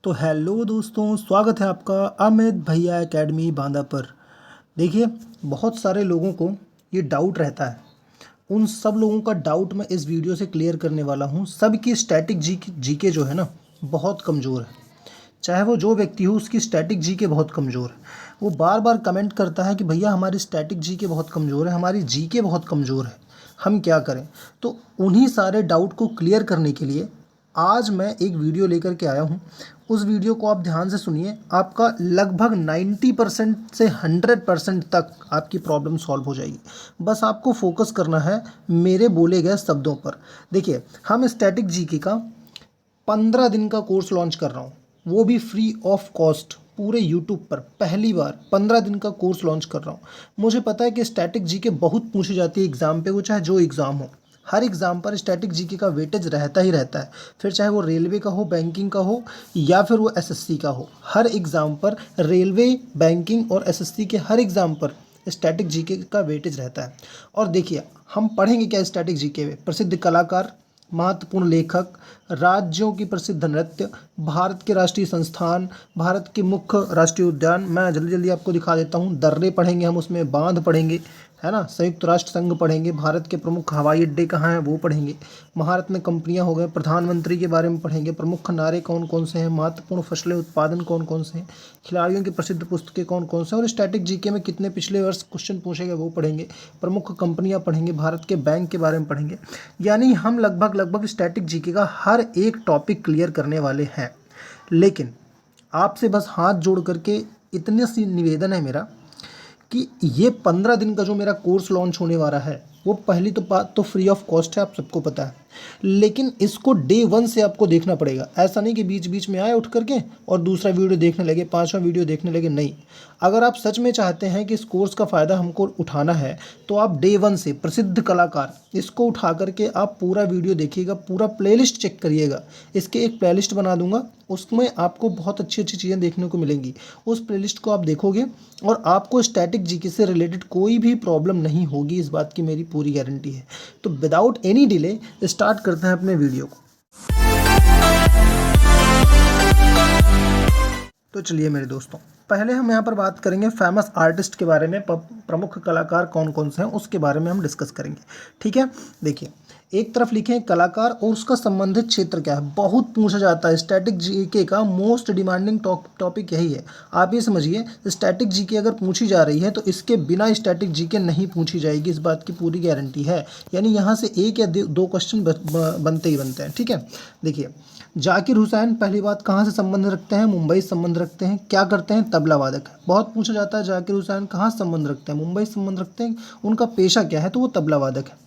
तो हेलो दोस्तों, स्वागत है आपका अमित भैया एकेडमी बांदा पर। देखिए, बहुत सारे लोगों को ये डाउट रहता है। उन सब लोगों का डाउट मैं इस वीडियो से क्लियर करने वाला हूँ। सबकी स्टैटिक जीके जो है ना, बहुत कमज़ोर है। चाहे वो जो व्यक्ति हो, उसकी स्टैटिक जीके बहुत कमज़ोर है। वो बार बार कमेंट करता है कि भैया हमारी स्टैटिक जीके बहुत कमज़ोर है, हमारी जीके बहुत कमज़ोर है, हम क्या करें। तो उन्हीं सारे डाउट को क्लियर करने के लिए आज मैं एक वीडियो लेकर के आया हूँ। उस वीडियो को आप ध्यान से सुनिए। आपका लगभग 90% से 100% तक आपकी प्रॉब्लम सॉल्व हो जाएगी। बस आपको फोकस करना है मेरे बोले गए शब्दों पर। देखिए, हम स्टैटिक जीके का 15 दिन का कोर्स लॉन्च कर रहा हूँ, वो भी फ्री ऑफ कॉस्ट पूरे यूट्यूब पर। पहली बार 15 दिन का कोर्स लॉन्च कर रहा हूँ। मुझे पता है कि स्टैटिक जीके बहुत पूछी जाती है एग्ज़ाम पे, वो चाहे जो एग्ज़ाम हो। हर एग्ज़ाम पर स्टैटिक जीके का वेटेज रहता ही रहता है, फिर चाहे वो रेलवे का हो, बैंकिंग का हो, या फिर वो एसएससी का हो। हर एग्ज़ाम पर रेलवे, बैंकिंग और एसएससी के हर एग्ज़ाम पर स्टैटिक जीके का वेटेज रहता है। और देखिए, हम पढ़ेंगे क्या स्टैटिक जीके में? प्रसिद्ध कलाकार, महत्वपूर्ण लेखक, राज्यों की प्रसिद्ध नृत्य, भारत के राष्ट्रीय संस्थान, भारत के मुख्य राष्ट्रीय उद्यान। मैं जल्दी जल्दी आपको दिखा देता हूँ। दर्रे पढ़ेंगे हम, उसमें बांध पढ़ेंगे, है ना। संयुक्त राष्ट्र संघ पढ़ेंगे, भारत के प्रमुख हवाई अड्डे कहाँ हैं वो पढ़ेंगे, महारत्न कंपनियां हो गए, प्रधानमंत्री के बारे में पढ़ेंगे, प्रमुख नारे कौन कौन से हैं, महत्वपूर्ण फसलें उत्पादन कौन कौन से हैं, खिलाड़ियों की प्रसिद्ध पुस्तकें कौन कौन से हैं, और स्टैटिक जीके में कितने पिछले वर्ष क्वेश्चन पूछे गए वो पढ़ेंगे, प्रमुख कंपनियां पढ़ेंगे, भारत के बैंक के बारे में पढ़ेंगे। यानी हम लगभग स्टैटिक जीके का हर एक टॉपिक क्लियर करने वाले हैं। लेकिन आपसे बस हाथ जोड़ करके इतने सी निवेदन है मेरा कि ये 15 दिन का जो मेरा कोर्स लॉन्च होने वाला है, वो पहली तो बात तो फ्री ऑफ कॉस्ट है, आप सबको पता है। लेकिन इसको डे 1 से आपको देखना पड़ेगा। ऐसा नहीं कि बीच बीच में आए उठ करके और दूसरा वीडियो देखने लगे, 5वां वीडियो देखने लगे, नहीं। अगर आप सच में चाहते हैं कि इस कोर्स का फ़ायदा हमको उठाना है, तो आप डे 1 से प्रसिद्ध कलाकार इसको उठा करके आप पूरा वीडियो देखिएगा, पूरा प्लेलिस्ट चेक करिएगा। इसके एक प्लेलिस्ट बना दूंगा, उसमें आपको बहुत अच्छी अच्छी चीज़ें देखने को मिलेंगी। उस प्लेलिस्ट को आप देखोगे और आपको स्टैटिक जीके से रिलेटेड कोई भी प्रॉब्लम नहीं होगी, इस बात की मेरी पूरी गारंटी है। तो विदाउट एनी डिले स्टार्ट करते हैं अपने वीडियो को। तो चलिए मेरे दोस्तों, पहले हम यहाँ पर बात करेंगे फेमस आर्टिस्ट के बारे में। प्रमुख कलाकार कौन कौन से हैं उसके बारे में हम डिस्कस करेंगे, ठीक है। देखिए, एक तरफ लिखे हैं कलाकार और उसका संबंधित क्षेत्र क्या है। बहुत पूछा जाता है, स्टैटिक जीके का मोस्ट डिमांडिंग टॉपिक यही है। आप ये समझिए, स्टैटिक जीके अगर पूछी जा रही है तो इसके बिना स्टैटिक जीके नहीं पूछी जाएगी, इस बात की पूरी गारंटी है। यानी यहाँ से एक या दो क्वेश्चन बनते ही बनते हैं, ठीक है। देखिए, जाकिर हुसैन पहली बात कहाँ से संबंध रखते हैं? मुंबई से संबंध रखते हैं। क्या करते हैं? तबला वादक है। बहुत पूछा जाता है जाकिर हुसैन कहाँ से संबंध रखते हैं? मुंबई से संबंध रखते हैं। उनका पेशा क्या है? तो वो तबला वादक है।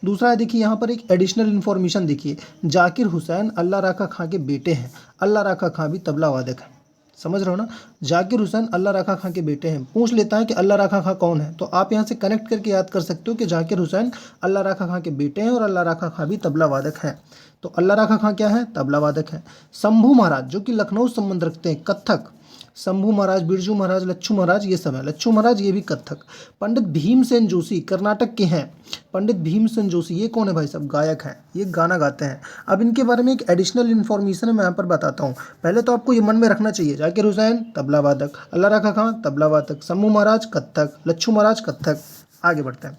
दूसरा है, देखिए यहाँ पर एक एडिशनल इन्फॉर्मेशन देखिए, जाकिर हुसैन अल्लाह रखा खां के बेटे हैं। अल्लाह रखा खां भी तबला वादक है, समझ रहे हो ना। जाकिर हुसैन अल्लाह रखा खां के बेटे हैं। पूछ लेता है कि अल्लाह रखा खां कौन है, तो आप यहाँ से कनेक्ट करके याद कर सकते हो कि जाकिर हुसैन अल्लाह रखा खां के बेटे हैं और अल्लाह रखा खां भी तबला वादक हैं। तो अल्लाह रखा खां क्या है? तबला वादक है। शंभू महाराज जो कि लखनऊ से संबंध रखते हैं, कत्थक। शंभू महाराज, बिरजू महाराज, लच्छू महाराज, ये सब है। लच्छू महाराज ये भी कत्थक। पंडित भीमसेन जोशी कर्नाटक के हैं। पंडित भीमसेन जोशी ये कौन है भाई साहब? गायक हैं, ये गाना गाते हैं। अब इनके बारे में एक एडिशनल इन्फॉर्मेशन है, मैं यहाँ पर बताता हूँ। पहले तो आपको ये मन में रखना चाहिए, जाकिर हुसैन तबला वादक, अल्लाह रखा खां तबला वादक, शंभू महाराज कत्थक, लच्छू महाराज कत्थक। आगे बढ़ते हैं।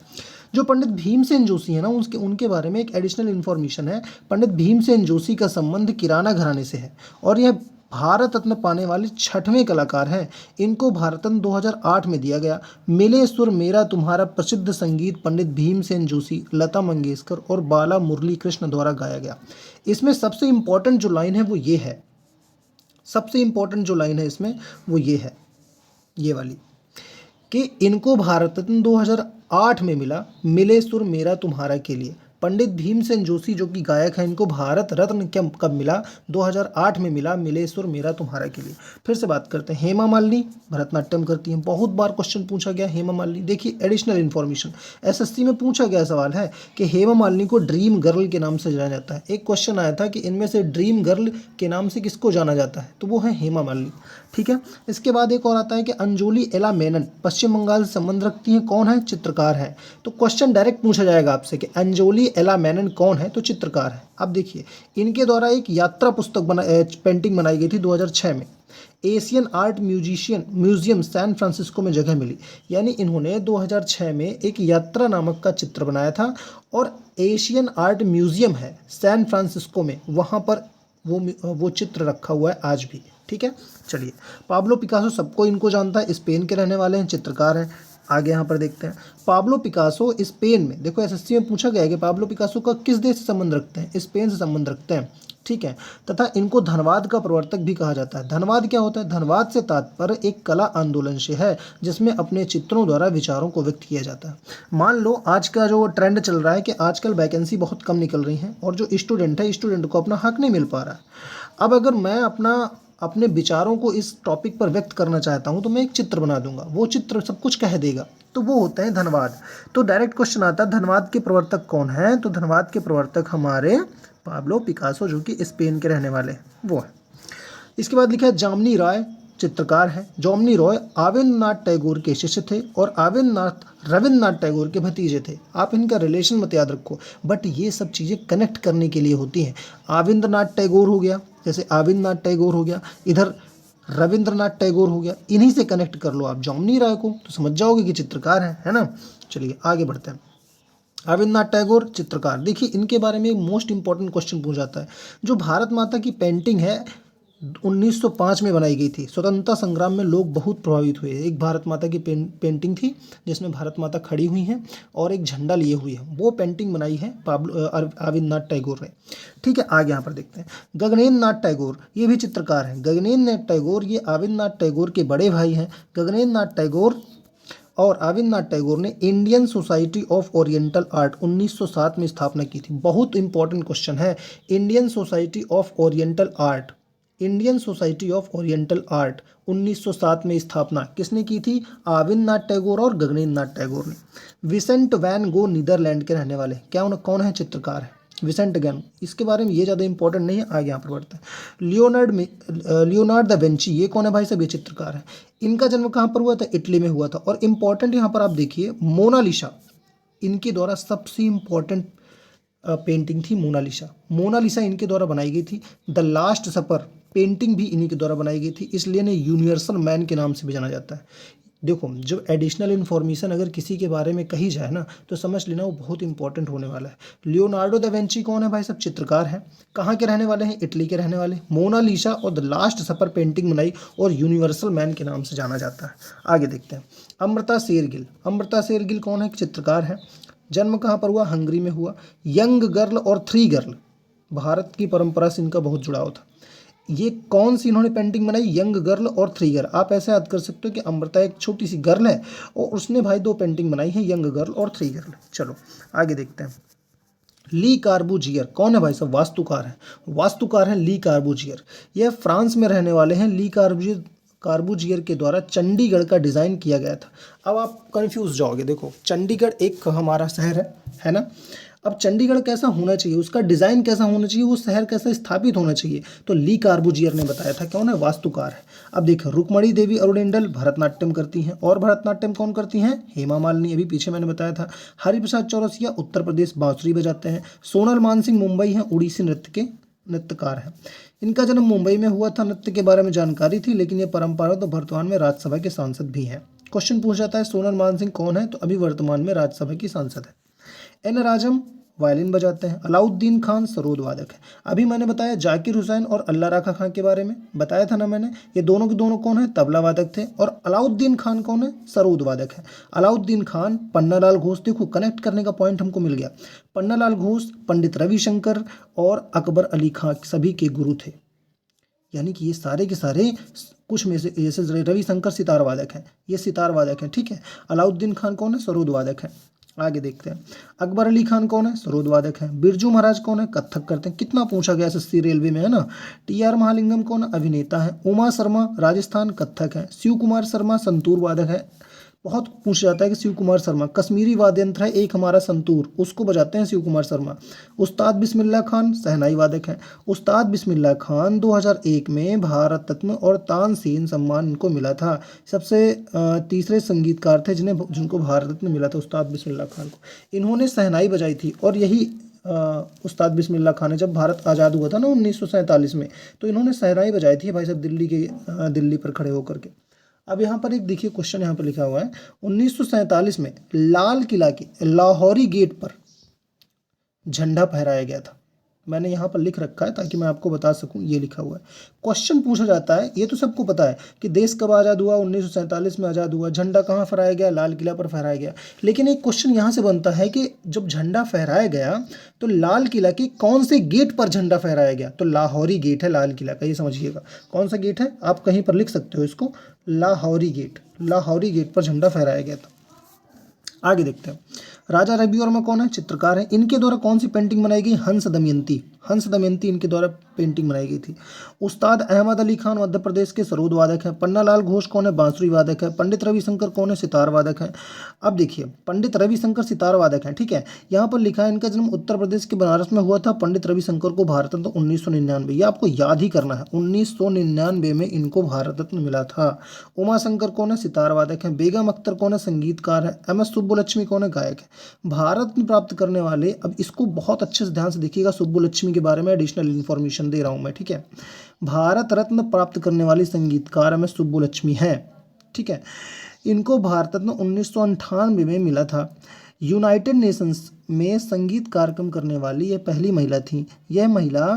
जो पंडित भीमसेन जोशी है ना, उनके बारे में एक एडिशनल इन्फॉर्मेशन है। पंडित भीमसेन जोशी का संबंध किराना घराने से है और यह भारत रत्न पाने वाले 6वें कलाकार हैं। इनको भारत रत्न 2008 में दिया गया। मिले सुर मेरा तुम्हारा प्रसिद्ध संगीत पंडित भीमसेन जोशी, लता मंगेशकर और बाला मुरली कृष्ण द्वारा गाया गया। इसमें सबसे इम्पोर्टेंट जो लाइन है वो ये है, सबसे इम्पोर्टेंट जो लाइन है इसमें वो ये है, ये वाली, कि इनको भारत रत्न 2008 में मिला, मिले सुर मेरा तुम्हारा के लिए। पंडित भीमसेन जोशी जो कि गायक हैं, इनको भारत रत्न कब मिला? 2008 में मिला, मिले सुर मेरा तुम्हारा के लिए। फिर से बात करते हैं, हेमा मालिनी भरतनाट्यम करती हैं। बहुत बार क्वेश्चन पूछा गया हेमा मालिनी। देखिए, एडिशनल इन्फॉर्मेशन एसएससी में पूछा गया सवाल है कि हेमा मालिनी को ड्रीम गर्ल के नाम से जाना जाता है। एक क्वेश्चन आया था कि इनमें से ड्रीम गर्ल के नाम से किसको जाना जाता है, तो वो है हेमा मालिनी, ठीक है। इसके बाद एक और आता है कि अंजोली एला मेनन पश्चिम बंगाल से संबंध रखती हैं। कौन है? चित्रकार है। तो क्वेश्चन डायरेक्ट पूछा जाएगा आपसे कि अंजोली एला मेनन कौन है? तो चित्रकार है। अब देखिए इनके द्वारा एक यात्रा पुस्तक पेंटिंग बनाई गई थी 2006 में। Asian art museum San Francisco में जगह मिली, यानी इन्होंने 2006 में एक यात्रा नामक का चित्र बनाया था और एशियन आर्ट म्यूजियम है सैन फ्रांसिस्को में, वहाँ पर वो चित्र रखा हुआ है आज भी। ठीक है, चलिए पाब्लो पिकासो सबको इनको जानता है, स्पेन के रहने वाले हैं, चित्रकार हैं। आगे यहाँ पर देखते हैं पाब्लो पिकासो स्पेन में, देखो एसएससी में पूछा गया है कि पाब्लो पिकासो का किस देश से संबंध रखते हैं? स्पेन से संबंध रखते हैं। ठीक है, तथा इनको धनवाद का प्रवर्तक भी कहा जाता है। धनवाद क्या होता है? धनवाद से तात्पर्य एक कला आंदोलन से है जिसमें अपने चित्रों द्वारा विचारों को व्यक्त किया जाता है। मान लो आज का जो ट्रेंड चल रहा है कि आजकल वैकेंसी बहुत कम निकल रही हैं और जो स्टूडेंट है स्टूडेंट को अपना हक नहीं मिल पा रहा है। अब अगर मैं अपने विचारों को इस टॉपिक पर व्यक्त करना चाहता हूं तो मैं एक चित्र बना दूंगा, वो चित्र सब कुछ कह देगा, तो वो होते हैं धनवाद। तो डायरेक्ट क्वेश्चन आता है धनवाद के प्रवर्तक कौन है? तो धनवाद के प्रवर्तक हमारे पाब्लो पिकासो जो कि स्पेन के रहने वाले हैं वो है। इसके बाद लिखा है जामिनी राय चित्रकार है। जामिनी राय आवेंद्रनाथ टैगोर के शिष्य थे और रविन्द्रनाथ टैगोर के भतीजे थे। आप इनका रिलेशन मत याद रखो, बट ये सब चीज़ें कनेक्ट करने के लिए होती हैं। आवेंद्रनाथ टैगोर हो गया, जैसे आवेंद्रनाथ टैगोर हो गया, इधर रविंद्रनाथ टैगोर हो गया, इन्हीं से कनेक्ट कर लो आप जामिनी राय को तो समझ जाओगे कि चित्रकार है ना। चलिए आगे बढ़ते हैं। रविन्द्रनाथ टैगोर चित्रकार, देखिए इनके बारे में मोस्ट इंपॉर्टेंट क्वेश्चन पूछा जाता है। जो भारत माता की पेंटिंग है 1905 में बनाई गई थी, स्वतंत्रता संग्राम में लोग बहुत प्रभावित हुए। एक भारत माता की पेंटिंग थी जिसमें भारत माता खड़ी हुई हैं और एक झंडा लिए हुए हैं, वो पेंटिंग बनाई है रविन्द्रनाथ टैगोर ने। ठीक है, आगे यहाँ पर देखते हैं गगनेन्द्र नाथ टैगोर, ये भी चित्रकार हैं। गगनेन्द्र नाथ टैगोर ये रविन्द्रनाथ टैगोर के बड़े भाई हैं। गगनेन्द्र नाथ टैगोर और रविन्द्रनाथ टैगोर ने Indian society of oriental art 1907 में स्थापना की थी। बहुत इंपॉर्टेंट क्वेश्चन है, Indian society of oriental art, Indian society of oriental art 1907 में स्थापना किसने की थी? रविन्द्रनाथ टैगोर और गगनेन्द्र नाथ टैगोर ने। विसेंट वैन गो नीदरलैंड के रहने वाले, क्या कौन है? चित्रकार है विसेंट वैन। इसके बारे में ये ज़्यादा इंपॉर्टेंट नहीं है, आगे यहाँ पर बढ़ते हैं। लियोनार्ड दा विंची, ये कौन है भाई साहब? ये चित्रकार है। इनका जन्म कहाँ पर हुआ था? इटली में हुआ था। और इम्पॉर्टेंट यहाँ पर आप देखिए मोनालिसा, इनके द्वारा सबसे इम्पॉर्टेंट पेंटिंग थी मोनालिसा। मोनालिसा इनके द्वारा बनाई गई थी। द लास्ट सपर पेंटिंग भी इन्हीं के द्वारा बनाई गई थी, इसलिए इन्हें यूनिवर्सल मैन के नाम से भी जाना जाता है। देखो जो एडिशनल इन्फॉर्मेशन अगर किसी के बारे में कही जाए ना तो समझ लेना वो बहुत इंपॉर्टेंट होने वाला है। लियोनार्डो दा विंची कौन है भाई साहब? चित्रकार हैं। कहाँ के रहने वाले हैं? इटली के रहने वाले। मोनालिसा और द लास्ट सपर पेंटिंग बनाई और यूनिवर्सल मैन के नाम से जाना जाता है। आगे देखते हैं अमृता शेरगिल। अमृता शेरगिल कौन है? चित्रकार है। जन्म कहाँ पर हुआ? हंगरी में हुआ। यंग गर्ल और थ्री गर्ल, भारत की परंपरा से इनका बहुत जुड़ाव था। ये कौन सी इन्होंने पेंटिंग बनाई? यंग गर्ल और थ्री गर्ल। आप ऐसे याद कर सकते हो कि अमृता एक छोटी सी गर्ल है और उसने भाई दो पेंटिंग बनाई है, यंग गर्ल और थ्री गर्ल। चलो आगे देखते हैं। ली कार्बूजियर कौन है भाई साहब? वास्तुकार है। वास्तुकार हैं ली कार्बूजियर, यह फ्रांस में रहने वाले हैं। ली कार्बूजियर के द्वारा चंडीगढ़ का डिज़ाइन किया गया था। अब आप कंफ्यूज जाओगे, देखो चंडीगढ़ एक हमारा शहर है ना। अब चंडीगढ़ कैसा होना चाहिए, उसका डिज़ाइन कैसा होना चाहिए, वो शहर कैसा स्थापित होना चाहिए, तो ली कार्बूजियर ने बताया था। कौन है? वास्तुकार है। अब देखो रुक्मणी देवी अरुणेंडल भरतनाट्यम करती हैं, और भरतनाट्यम कौन करती हैं? हेमा मालिनी, अभी पीछे मैंने बताया था। हरिप्रसाद चौरसिया उत्तर प्रदेश बांसुरी बजाते हैं। सोनल मानसिंह मुंबई हैं, उड़ीसी नृत्य के नृत्यकार हैं। इनका जन्म मुंबई में हुआ था। नृत्य के बारे में जानकारी थी, लेकिन ये परंपरा तो वर्तमान में राज्यसभा के सांसद भी हैं। क्वेश्चन पूछ जाता है सोनल मानसिंह कौन है, तो अभी वर्तमान में राज्यसभा की सांसद है। एन राजम वायलिन बजाते हैं। अलाउद्दीन खान सरोद वादक है। अभी मैंने बताया जाकिर हुसैन और अल्लाह रखा खां के बारे में बताया था ना मैंने, ये दोनों के दोनों कौन है? तबला वादक थे। और अलाउद्दीन खान कौन है? सरोद वादक है। अलाउद्दीन खान पन्नालाल घोष, देखो कनेक्ट करने का पॉइंट हमको मिल गया। पन्नालाल घोष पंडित रविशंकर और अकबर अली खां सभी के गुरु थे, यानी कि ये सारे के सारे कुछ में से, जैसे रविशंकर सितार वादक हैं, ये सितार वादक हैं। ठीक है, अलाउद्दीन खान कौन है? सरोद वादक है। आगे देखते हैं अकबर अली खान कौन है? सरोद वादक है। बिरजू महाराज कौन है? कथक करते हैं। कितना पूछा गया एसएससी रेलवे में, है ना। टीआर महालिंगम कौन है? अभिनेता है। उमा शर्मा राजस्थान कथक है। शिव कुमार शर्मा संतूर वादक है। बहुत पूछा जाता है कि शिव कुमार शर्मा कश्मीरी वाद्य यंत्र है एक हमारा संतूर, उसको बजाते हैं शिव कुमार शर्मा। उस्ताद बिस्मिल्लाह खान शहनाई वादक हैं। उस्ताद बिस्मिल्लाह खान 2001 में भारत रत्न और तानसेन सम्मान इनको मिला था। सबसे तीसरे संगीतकार थे जिनको भारत रत्न मिला था, उस्ताद बिस्मिल्लाह खान को। इन्होंने शहनाई बजाई थी और यही उस्ताद बिस्मिल्लाह खान ने, जब भारत आज़ाद हुआ था ना 1947 में, तो इन्होंने सहनाई बजाई थी भाई साहब दिल्ली पर खड़े होकर के। अब यहाँ पर एक देखिए क्वेश्चन यहाँ पर लिखा हुआ है, 1947 में लाल किला के लाहौरी गेट पर झंडा फहराया गया था। मैंने यहाँ पर लिख रखा है ताकि मैं आपको बता सकूं, ये लिखा हुआ है। क्वेश्चन पूछा जाता है, ये तो सबको पता है कि देश कब आज़ाद हुआ, 1947 में आज़ाद हुआ, झंडा कहाँ फहराया गया, लाल किला पर फहराया गया। लेकिन एक क्वेश्चन यहाँ से बनता है कि जब झंडा फहराया गया तो लाल किला के कौन से गेट पर झंडा फहराया गया, तो लाहौरी गेट है लाल किला का, ये समझिएगा। कौन सा गेट है, आप कहीं पर लिख सकते हो इसको, लाहौरी गेट। लाहौरी गेट पर झंडा फहराया गया था। आगे देखते हैं, राजा रवि वर्मा कौन है, चित्रकार है। इनके द्वारा कौन सी पेंटिंग बनाई गई, हंस दमयंती। हंस दमयंती इनके द्वारा पेंटिंग बनाई गई थी। उस्ताद अहमद अली खान मध्य प्रदेश के सरोद वादक हैं। पन्नालाल घोष कौन है, बांसुरी वादक है। पंडित रविशंकर कौन है, सितार वादक है। अब देखिए, पंडित रविशंकर सितार वादक हैं, ठीक है। यहाँ पर लिखा है इनका जन्म उत्तर प्रदेश के बनारस में हुआ था। पंडित रविशंकर को भारत रत्न 1999, ये आपको याद ही करना है, 1999 में इनको भारत रत्न मिला था। उमाशंकर कौन है, सितार वादक हैं। बेगम अख्तर कौन है, संगीतकार है। एम एस सुब्बुलक्ष्मी कौन है, गायक है। भारत रत्न प्राप्त करने वाले, अब इसको बहुत अच्छे से ध्यान से देखिएगा, सुब्बुलक्ष्मी के बारे में एडिशनल इन्फॉर्मेशन दे रहा हूं मैं, ठीक है। भारत रत्न प्राप्त करने वाली संगीतकार में सुब्बुलक्ष्मी है, ठीक है। इनको भारत रत्न 1998 में मिला था। यूनाइटेड नेशंस में संगीत कार्यक्रम करने वाली यह पहली महिला थी। यह महिला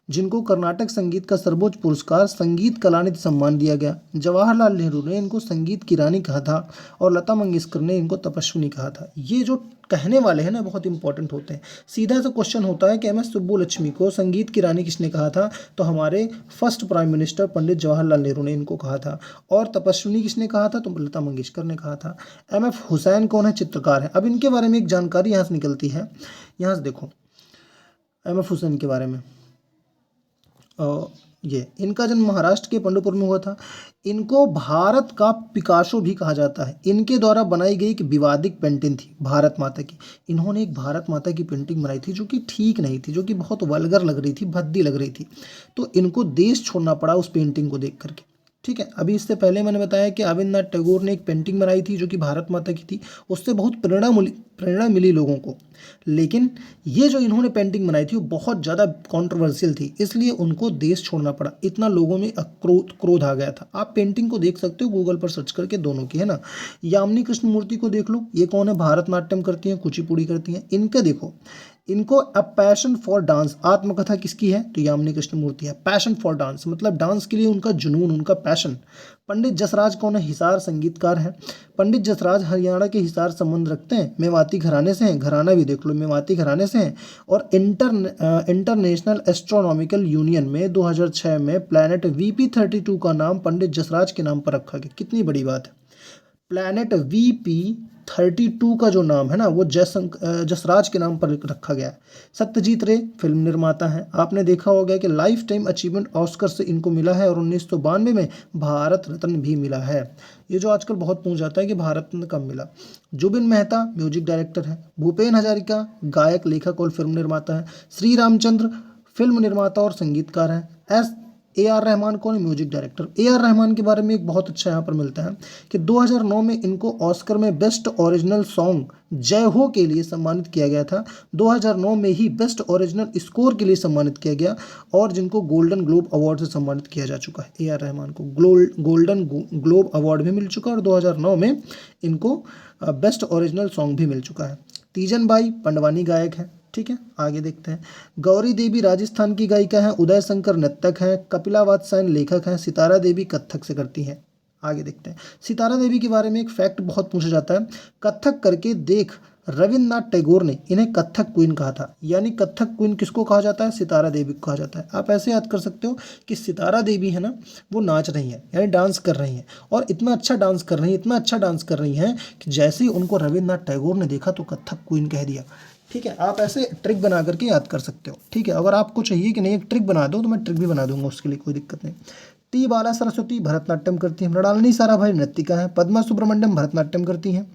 जिनको कर्नाटक संगीत का सर्वोच्च पुरस्कार संगीत कलानिधि सम्मान दिया गया। जवाहरलाल नेहरू ने इनको संगीत की रानी कहा था और लता मंगेशकर ने इनको तपस्विनी कहा था। ये जो कहने वाले हैं ना, बहुत इंपॉर्टेंट होते हैं। सीधा सा क्वेश्चन होता है कि एम एस सुब्बुलक्ष्मी को संगीत की रानी किसने कहा था, तो हमारे first prime minister Pandit Jawaharlal Nehru ने इनको कहा था। और तपस्विनी किसने कहा था, तो लता मंगेशकर ने कहा था। एम एफ हुसैन कौन है, चित्रकार है। अब इनके बारे में एक जानकारी यहाँ से निकलती है, यहाँ से देखो एम एफ हुसैन के बारे में। ये इनका जन्म महाराष्ट्र के पंढरपुर में हुआ था। इनको भारत का पिकासो भी कहा जाता है। इनके द्वारा बनाई गई एक विवादित पेंटिंग थी भारत माता की। इन्होंने एक भारत माता की पेंटिंग बनाई थी जो कि ठीक नहीं थी, जो कि बहुत वल्गर लग रही थी, भद्दी लग रही थी। तो इनको देश छोड़ना पड़ा उस पेंटिंग को देख करके, ठीक है। अभी इससे पहले मैंने बताया कि रविन्द्रनाथ टैगोर ने एक पेंटिंग बनाई थी जो कि भारत माता की थी, उससे बहुत प्रेरणा मिली लोगों को। लेकिन ये जो इन्होंने पेंटिंग बनाई थी वो बहुत ज़्यादा कंट्रोवर्शियल थी, इसलिए उनको देश छोड़ना पड़ा। इतना लोगों में क्रोध आ गया था। आप पेंटिंग को देख सकते हो गूगल पर सर्च करके, दोनों की है ना। यामिनी कृष्णमूर्ति को देख लो, ये कौन है, भारतनाट्यम करती हैं, कुचिपुड़ी करती हैं। इनका देखो, इनको अ पैशन फॉर डांस, आत्मकथा किसकी है, तो यामिनी कृष्णमूर्ति है। पैशन फॉर डांस मतलब डांस के लिए उनका जुनून, उनका पैशन। पंडित जसराज कौन है, हिसार संगीतकार है। पंडित जसराज हरियाणा के हिसार संबंध रखते हैं, मेवाती घराने से हैं, घराना भी देख लो, मेवाती घराने से हैं। और इंटरनेशनल एस्ट्रोनॉमिकल यूनियन में 2006 में प्लैनेट VP32 का नाम पंडित जसराज के नाम पर रखा गया। कितनी बड़ी बात है। प्लैनेट VP32 का जो नाम है ना, वो जसराज के नाम पर रखा गया है। सत्यजीत रे फिल्म निर्माता हैं। आपने देखा होगा कि लाइफ टाइम अचीवमेंट ऑस्कर से इनको मिला है और 1992 में भारत रत्न भी मिला है। ये जो आजकल बहुत पूछ जाता है कि भारत रत्न कब मिला। जुबिन मेहता म्यूजिक डायरेक्टर है। भूपेन हजारिका गायक, लेखक और फिल्म निर्माता है। श्री रामचंद्र फिल्म निर्माता और संगीतकार हैं। AR रहमान कौन है, म्यूजिक डायरेक्टर। AR रहमान के बारे में एक बहुत अच्छा यहाँ पर मिलता है कि 2009 में इनको ऑस्कर में बेस्ट ओरिजिनल सॉन्ग जय हो के लिए सम्मानित किया गया था। 2009 में ही बेस्ट ओरिजिनल स्कोर के लिए सम्मानित किया गया और जिनको गोल्डन ग्लोब अवार्ड से सम्मानित किया जा चुका है। AR रहमान को गोल्डन ग्लोब अवार्ड भी मिल चुका है और 2009 में इनको बेस्ट ओरिजिनल सॉन्ग भी मिल चुका है। तीजन बाई पंडवानी गायक है, ठीक है। आगे देखते हैं। गौरी देवी राजस्थान की गायिका हैं। उदय शंकर नर्तक हैं। कपिला वात्स्यायन लेखक हैं। सितारा देवी कथक से करती हैं। आगे देखते हैं। सितारा देवी के बारे में एक फैक्ट बहुत पूछा जाता है। कथक करके देख रविन्द्रनाथ टैगोर ने इन्हें कथक क्वीन कहा था। यानी कथक क्वीन किसको कहा जाता है, सितारा देवी को कहा जाता है। आप ऐसे याद कर सकते हो कि सितारा देवी है ना, वो नाच रही हैं, यानी डांस कर रही हैं, और इतना अच्छा डांस कर रही हैं, इतना अच्छा डांस कर रही हैं कि जैसे ही उनको रविन्द्रनाथ टैगोर ने देखा तो कथक क्वीन कह दिया। ठीक है, आप ऐसे ट्रिक बना करके याद कर सकते हो। ठीक है, अगर आपको चाहिए कि नहीं एक ट्रिक बना दो तो मैं ट्रिक भी बना दूंगा, उसके लिए कोई दिक्कत नहीं। टी बाला सरस्वती भरतनाट्यम करती हैं। मृणालिनी साराभाई नृत्यिका हैं। पद्मा सुब्रमण्यम भरतनाट्यम करती हैं।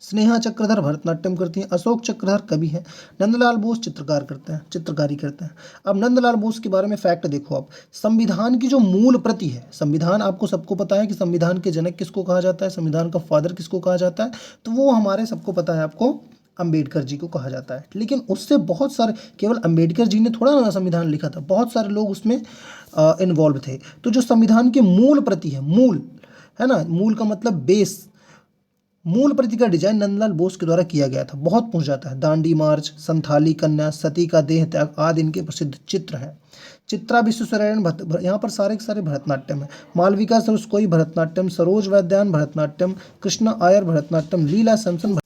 स्नेहा चक्रधर भरतनाट्यम करती हैं। अशोक चक्रधर कवि हैं। नंदलाल बोस चित्रकारी करते हैं। अब नंदलाल बोस के बारे में फैक्ट देखो आप। संविधान की जो मूल प्रति है, संविधान आपको सबको पता है कि संविधान के जनक किसको कहा जाता है, संविधान का फादर किसको कहा जाता है, तो वो हमारे सबको पता है आपको अंबेडकर जी को कहा जाता है। लेकिन उससे बहुत सारे, केवल अंबेडकर जी ने थोड़ा ना संविधान लिखा था, बहुत सारे लोग उसमें इन्वॉल्व थे। तो जो संविधान के मूल प्रति है, मूल है ना, मूल का मतलब बेस, मूल प्रति का डिजाइन नंदलाल बोस के द्वारा किया गया था। बहुत पूछ जाता है। दांडी मार्च, संथाली कन्या, सती का देह त्याग आदि इनके प्रसिद्ध चित्र हैं। चित्रा विश्वेश्वरैयन यहाँ पर सारे के सारे भरतनाट्यम है। मालविका सरुस्कोई भरतनाट्यम, सरोज वैद्यान भरतनाट्यम, कृष्णा आयर भरतनाट्यम, लीला सैमसन।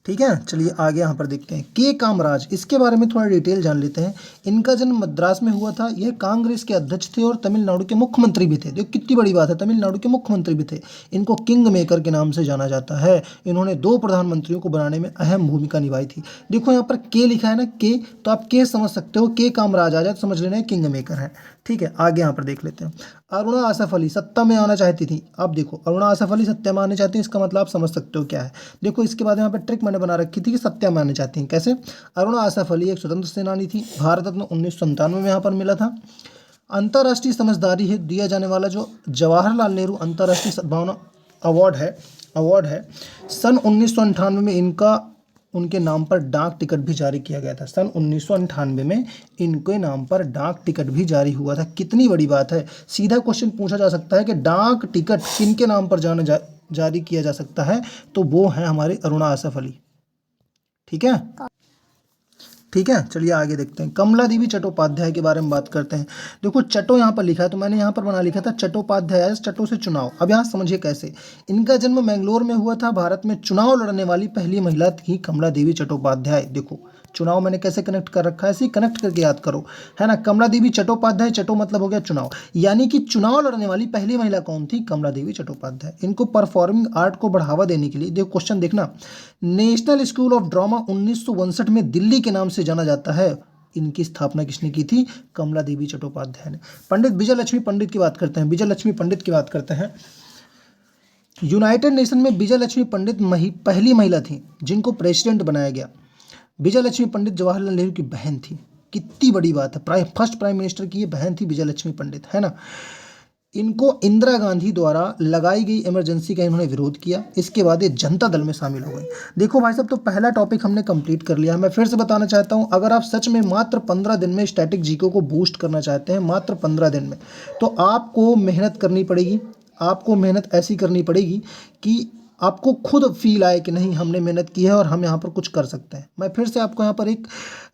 ठीक है, चलिए आगे यहाँ पर देखते हैं। के कामराज, इसके बारे में थोड़ा डिटेल जान लेते हैं। इनका जन्म मद्रास में हुआ था। यह कांग्रेस के अध्यक्ष थे और तमिलनाडु के मुख्यमंत्री भी थे। देखो कितनी बड़ी बात है, तमिलनाडु के मुख्यमंत्री भी थे। इनको किंग मेकर के नाम से जाना जाता है। इन्होंने 2 प्रधानमंत्रियों को बनाने में अहम भूमिका निभाई थी। देखो यहाँ पर के लिखा है ना, के, तो आप के समझ सकते हो, के कामराज आ जाए तो समझ लेना है किंग मेकर है। ठीक है, आगे यहाँ पर देख लेते हैं। अरुणा आसफ अली सत्ता में आना चाहती थी। अब देखो अरुणा आसफ अली सत्ता में आने चाहती है, इसका मतलब आप समझ सकते हो क्या है। देखो इसके बाद यहाँ पर ट्रिक मैंने बना रखी थी कि सत्ता में आने चाहती हैं कैसे। अरुणा आसफ अली एक स्वतंत्र सेनानी थी। भारत रत्न 1997 में यहाँ पर मिला था। अंतर्राष्ट्रीय समझदारी है दिया जाने वाला जो जवाहरलाल नेहरू अंतर्राष्ट्रीय सद्भावना अवार्ड है, सन 1998 में इनका उनके नाम पर डाक टिकट भी जारी किया गया था। सन 1998 में इनके नाम पर डाक टिकट भी जारी हुआ था। कितनी बड़ी बात है। सीधा क्वेश्चन पूछा जा सकता है कि डाक टिकट किनके नाम पर जारी किया जा सकता है, तो वो है हमारे अरुणा आसफ अली। ठीक है, ठीक है, चलिए आगे देखते हैं। कमला देवी चट्टोपाध्याय के बारे में बात करते हैं। देखो चट्टो यहाँ पर लिखा है, तो मैंने यहाँ पर बना लिखा था चट्टोपाध्याय, चट्टो से चुनाव। अब यहाँ समझिए कैसे। इनका जन्म मैंगलोर में हुआ था। भारत में चुनाव लड़ने वाली पहली महिला थी कमला देवी चट्टोपाध्याय। देखो चुनाव मैंने कैसे कनेक्ट कर रखा है, ऐसे ही कनेक्ट करके याद करो, है ना। कमला देवी चट्टोपाध्याय, चट्टो मतलब हो गया चुनाव, यानी कि चुनाव लड़ने वाली पहली महिला कौन थी, कमला देवी चट्टोपाध्याय। इनको परफॉर्मिंग आर्ट को बढ़ावा देने के लिए, देखो क्वेश्चन देखना, नेशनल स्कूल ऑफ ड्रामा 1959 में दिल्ली के नाम से जाना जाता है। इनकी स्थापना किसने की थी, कमला देवी चट्टोपाध्याय ने। पंडित विजय लक्ष्मी पंडित की बात करते हैं। विजय लक्ष्मी पंडित की बात करते हैं। यूनाइटेड नेशन में विजय लक्ष्मी पंडित पहली महिला थी जिनको प्रेसिडेंट बनाया गया। विजय लक्ष्मी पंडित जवाहरलाल नेहरू की बहन थी। कितनी बड़ी बात है, फर्स्ट प्राइम मिनिस्टर की ये बहन थी विजय लक्ष्मी पंडित, है ना। इनको इंदिरा गांधी द्वारा लगाई गई इमरजेंसी का इन्होंने विरोध किया। इसके बाद ये जनता दल में शामिल हो गई। देखो भाई साहब, तो पहला टॉपिक हमने कंप्लीट कर लिया। मैं फिर से बताना चाहता हूं, अगर आप सच में मात्र 15 दिन में स्टैटिक जीके को बूस्ट करना चाहते हैं, मात्र 15 दिन में, तो आपको मेहनत करनी पड़ेगी। आपको मेहनत ऐसी करनी पड़ेगी कि आपको खुद फील आए कि नहीं हमने मेहनत की है और हम यहाँ पर कुछ कर सकते हैं। मैं फिर से आपको यहाँ पर एक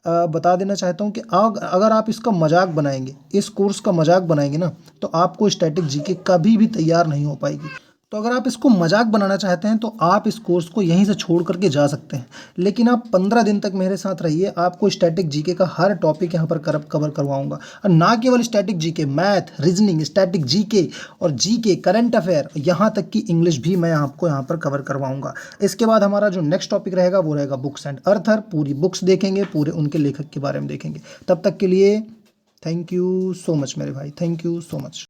बता देना चाहता हूँ कि अगर आप इसका मजाक बनाएंगे, इस कोर्स का मजाक बनाएंगे ना, तो आपको स्टैटिक जीके कभी भी तैयार नहीं हो पाएगी। तो अगर आप इसको मजाक बनाना चाहते हैं तो आप इस कोर्स को यहीं से छोड़ करके जा सकते हैं, लेकिन आप 15 दिन तक मेरे साथ रहिए। आपको स्टैटिक जीके का हर टॉपिक यहाँ पर कवर करवाऊंगा, और ना केवल static GK, math, reasoning, static GK और जीके, करंट अफेयर, यहाँ तक कि इंग्लिश भी मैं आपको यहाँ पर कवर करवाऊंगा। इसके बाद हमारा जो नेक्स्ट टॉपिक रहेगा वो रहेगा बुक्स एंड अर्थर। पूरी बुक्स देखेंगे, पूरे उनके लेखक के बारे में देखेंगे। तब तक के लिए थैंक यू सो मच मेरे भाई, थैंक यू सो मच।